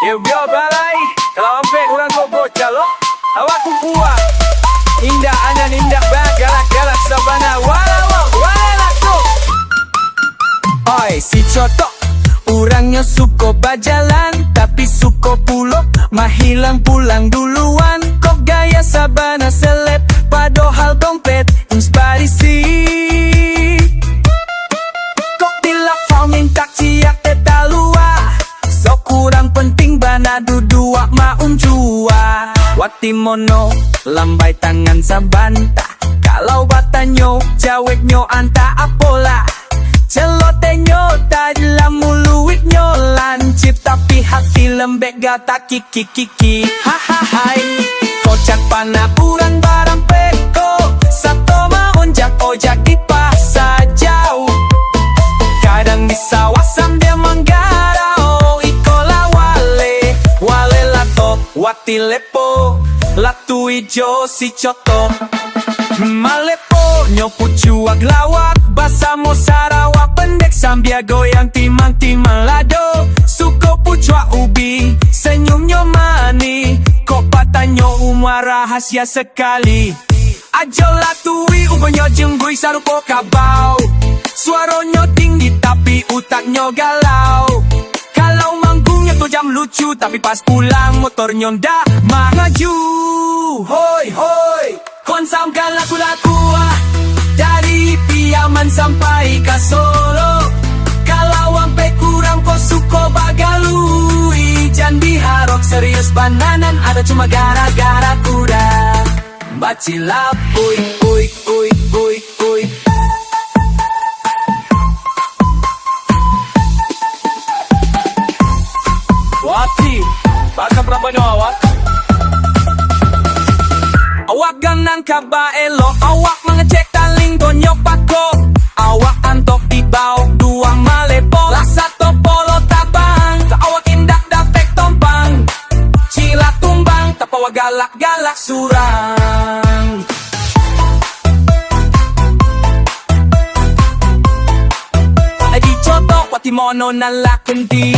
Ya biar balai, kalau sampai kurang kau bocah lo, awak ku buat. Indah anan indah bang, galak-galak sabana, wala tu. Oi si cotok, orangnya suko bajalan, tapi suko pulo, mah hilang pulang duluan. Kok gaya sabana seleb, padahal dompet inspirasi. Kok bila kau minta ciak teta luar, so kurang penting bana dudua maun jua. Wati mono, lambai tangan sabanta, kalau batanyo, jaweknyo anta apola. Celotenyo, tadilah muluitnyo lancip, tapi hati lembek gata kiki. Hahahai, kocak panapuran barang peko, satu maun jak ojak di pasar jauh. Kadang di sawah sambil menggarau, ikola wale lato, wati lepo, latu ijo si coto. Malepo, nyopu cuak lawak, basamo Sarawak pendek sambil goyang timang-timang lado. Suko pucua ubi, senyumnya mani, kok patanyo umar rahasia sekali. Ajo latui ubonyo jenggui sarupo kabau, suaronyo tinggi tapi utaknya galau. Kalau manggungnya tuh jam lucu, tapi pas pulang motornya ndak maju. Hoi hoi, konsamkan laku-laku dari Piaman sampai ke Solo. Kalau ampe kurang kau suko bagalui, jangan diharap serius bananan, ada cuma gara-gara kuda. Bacilap, uy. Wati, baka berapa awak? Awak ganang kabaelo, awak mengecek taling donyok pako. Awak antok di bawah dua malepo, lasa topolo tabang, tak awak indak dapek tompang. Cila tumbang, tak awak galak-galak surang. Adi cotok, wati mono nalak kendi.